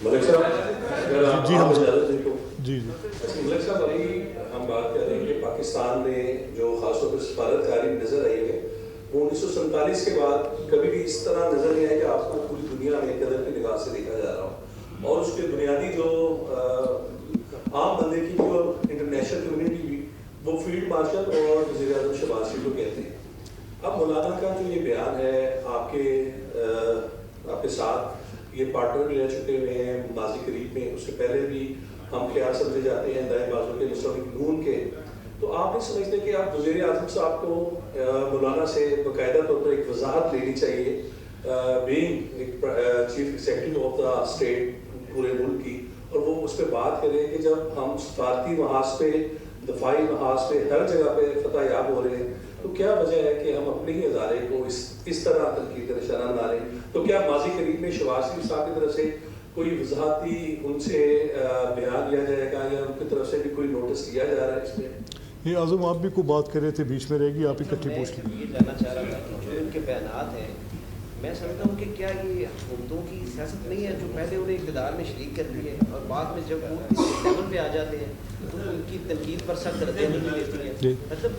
मलिक साहब, अगर आप जी हम इजाज़त दें तो जी अच्छा मलिक साहब, अभी हम बात कर रहे हैं कि पाकिस्तान में जो खासतौर पर सफारतकारी नज़र आई है वो 1947 के बाद कभी भी इस तरह नज़र नहीं आया कि आपको पूरी दुनिया में कदर की निगाह से देखा जा रहा हो, और उसके बुनियादी जो आम बंदे की जो इंटरनेशनल कम्युनिटी भी वो फील्ड मार्शल और वज़ीर आज़म शहबाज शरीफ को कहते हैं। अब मौलाना का जो ये बयान है आपके साथ ये पार्टनर रह चुके हुए हैं माजी करीब में, उससे पहले भी हम ख्याल समझे जाते हैं दाएं बाजू के मुस्लिम नून के, तो आप नहीं समझते कि आप वज़ीर आज़म साहब को मौलाना से बाकायदा तौर पर एक वजाहत लेनी चाहिए, बीइंग एक chief executive of the state पूरे मुल्क की, और वो उस पर बात करें कि जब हम सफारती महाज पे, दफाई महाज पे, हर जगह पे फतह याब हो रहे हैं, तो क्या वजह है कि हम अपने ही अदारे को इस तरह तनकीद का निशाना ना लें? तो क्या माजी करीब में शहबाज शरीफ साहब की तरफ से कोई वजाहती उनसे बयान लिया जाएगा या उनकी तरफ से भी कोई नोटिस लिया जा रहा है इसमें? ये आज़म आप भी कोई बात कर रहे थे, बीच में रहेगी, आप इकट्ठी पूछ लें। ये जानना चाह रहा था कि जो इनके बयानात हैं, मैं समझता हूँ कि क्या ये हुकूमतों की सियासत नहीं है जो पहले उन्हें इक़्तिदार में शरीक करती है और बाद में जब वो किसी लेवल पे आ जाते हैं तो उनकी तनकीद पर सख्त रद्द देती है। मतलब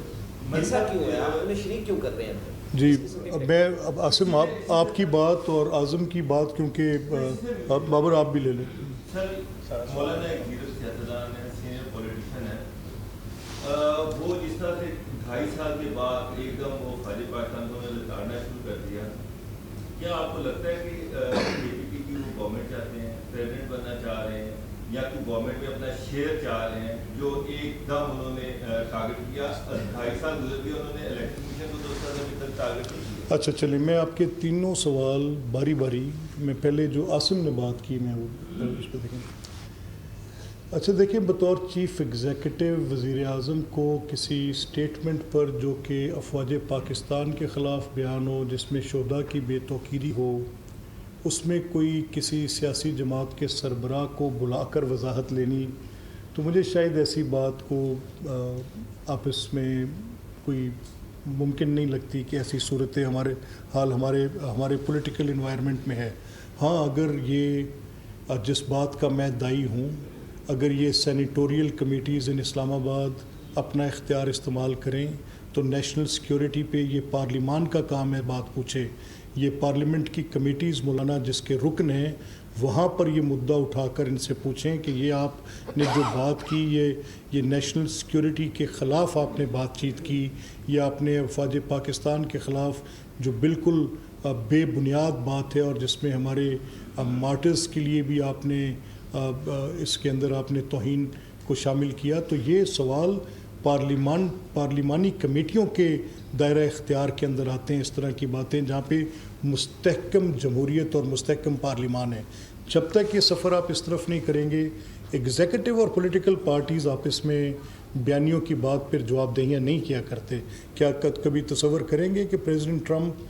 ऐसा क्यों है, आप उन्हें शरीक क्यों कर रहे हैं? जी मैं अब आसिम आपकी बात और आज़म की बात, क्योंकि बाबर आप भी ले लें। मौलाना एक हीरो सियासतदान है, सीनियर पॉलिटिशियन है, वो जिस तरह से 2.5 साल के बाद एकदम वो खाली पाकिस्तान को लताड़ना शुरू कर दिया, क्या आपको लगता है कि KPP की वो गवर्नमेंट चाहते हैं, प्रेसिडेंट बनना चाह रहे हैं, या कि गवर्नमेंट में अपना शेयर चाह रहे हैं, जो एकदम उन्होंने टारगेट किया? 2.5 साल गुजर गए, उन्होंने इलेक्शन कमीशन को 2 साल अभी तक टारगेट नहीं किया। अच्छा चलिए, मैं आपके तीनों सवाल बारी बारी में, पहले जो आसिम ने बात की मैं वो उस पर देखें। अच्छा देखिए, बतौर चीफ़ एग्ज़ीक्यूटिव वज़ीर आज़म को किसी स्टेटमेंट पर जो कि अफवाज पाकिस्तान के ख़िलाफ़ बयान हो, जिसमें शोधा की बेतौकीरी हो, उसमें कोई किसी सियासी जमात के सरबराह को बुलाकर वजाहत लेनी, तो मुझे शायद ऐसी बात को आपस में कोई मुमकिन नहीं लगती कि ऐसी सूरतें हमारे पॉलिटिकल इन्वायरमेंट में है। हाँ, अगर ये जिस बात का मैं दाई हूँ, अगर ये सेनेटोरियल कमेटीज़ इन इस्लामाबाद अपना इख्तियार इस्तेमाल करें तो नेशनल सिक्योरिटी पे ये पार्लिमान का काम है बात पूछे। ये पार्लियामेंट की कमेटीज़ मौलाना जिसके रुकन हैं, वहाँ पर ये मुद्दा उठाकर इनसे पूछें कि ये आपने जो बात की, ये नेशनल सिक्योरिटी के ख़िलाफ़ आपने बातचीत की, या आपने अफवाज पाकिस्तान के ख़िलाफ़ जो बिल्कुल बेबुनियाद बात है और जिसमें हमारे मार्टर्स के लिए भी आपने इसके अंदर आपने तौहीन को शामिल किया, तो ये सवाल पार्लिमानी कमेटियों के दायरा इख्तियार के अंदर आते हैं। इस तरह की बातें जहाँ पे मुस्तहकम जमहूरियत और मुस्तहकम पार्लिमान है, जब तक ये सफ़र आप इस तरफ नहीं करेंगे, एग्जीक्यूटिव और पॉलिटिकल पार्टीज़ आपस में बयानियों की बात पर जवाबदेहियाँ नहीं किया करते। क्या कभी तसव्वुर करेंगे कि प्रेसिडेंट ट्रंप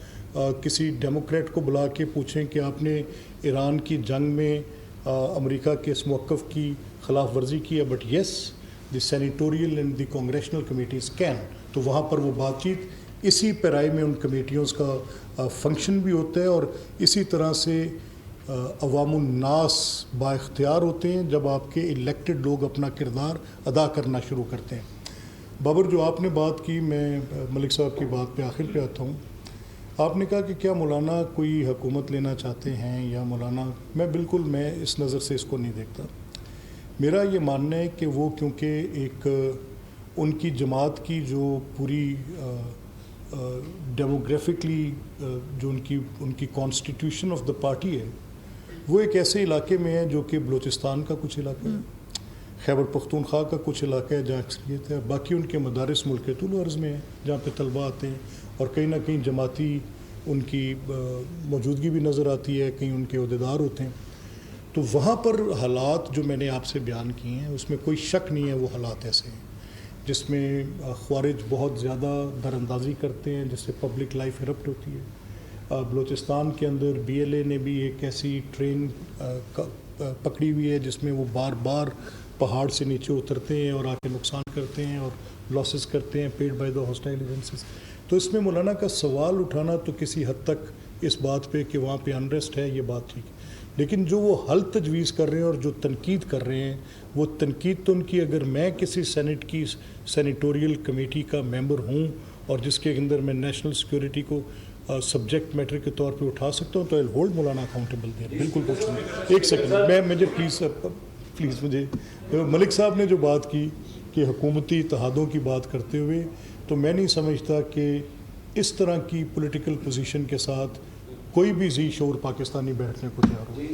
किसी डेमोक्रेट को बुला के पूछें कि आपने ईरान की जंग में अमेरिका के इस मौक़िफ़ की ख़िलाफ़ वर्जी की है? But yes, the senatorial and the congressional committees can, तो वहाँ पर वो बातचीत इसी पैराई में उन कमेटियों का फंक्शन भी होता है, और इसी तरह से अवामुन्नास बाइख्तियार होते हैं जब आपके इलेक्टेड लोग अपना किरदार अदा करना शुरू करते हैं। बाबर, जो आपने बात की, मैं मलिक साहब की बात पे आखिर पे आता हूँ। आपने कहा कि क्या मौलाना कोई हुकूमत लेना चाहते हैं या मौलाना, मैं इस नज़र से इसको नहीं देखता। मेरा ये मानना है कि वो क्योंकि एक उनकी जमात की जो पूरी डेमोग्राफिकली जो उनकी कॉन्स्टिट्यूशन ऑफ द पार्टी है, वो एक ऐसे इलाके में है जो कि बलूचिस्तान का कुछ इलाका है, खैबर पख्तूनख्वा का कुछ इलाका है जहाँ अक्सरियत है, बाकी उनके मदारिस मुल्क तुल अर्ज़ में है जहाँ पे तलबा आते हैं, और कहीं ना कहीं जमाती उनकी मौजूदगी भी नज़र आती है, कहीं उनके अहदेदार होते हैं। तो वहाँ पर हालात जो मैंने आपसे बयान किए हैं, उसमें कोई शक नहीं है वो हालात ऐसे हैं जिसमें ख़वारिज बहुत ज़्यादा दरअंदाज़ी करते हैं, जिससे पब्लिक लाइफ इरप्ट होती है। बलूचिस्तान के अंदर BLA ने भी एक ऐसी ट्रेन पकड़ी हुई है जिसमें वो बार बार पहाड़ से नीचे उतरते हैं और आके नुकसान करते हैं और लॉसेस करते हैं paid by the hostile agencies. तो इसमें मौलाना का सवाल उठाना तो किसी हद तक इस बात पे कि वहाँ पे अनरेस्ट है, ये बात ठीक है। لیکن جو وہ حل تجویز کر رہے ہیں اور جو تنقید کر رہے ہیں وہ تنقید تو ان کی اگر میں کسی سینٹ کی سینیٹوریل کمیٹی کا ممبر ہوں اور جس کے اندر میں نیشنل سیکورٹی کو سبجیکٹ میٹر کے طور پہ اٹھا سکتا ہوں تو آئی ہولڈ مولانا اکاؤنٹیبل دیر. بالکل پوچھوں. ایک سیکنڈ مجھے پلیز مجھے ملک صاحب نے جو بات کی کہ حکومتی اتحادوں کی بات کرتے ہوئے تو میں نہیں سمجھتا کہ اس طرح کی پولیٹیکل پوزیشن کے ساتھ کوئی بھی ذی شعور پاکستانی بیٹھنے کو تیار ہو.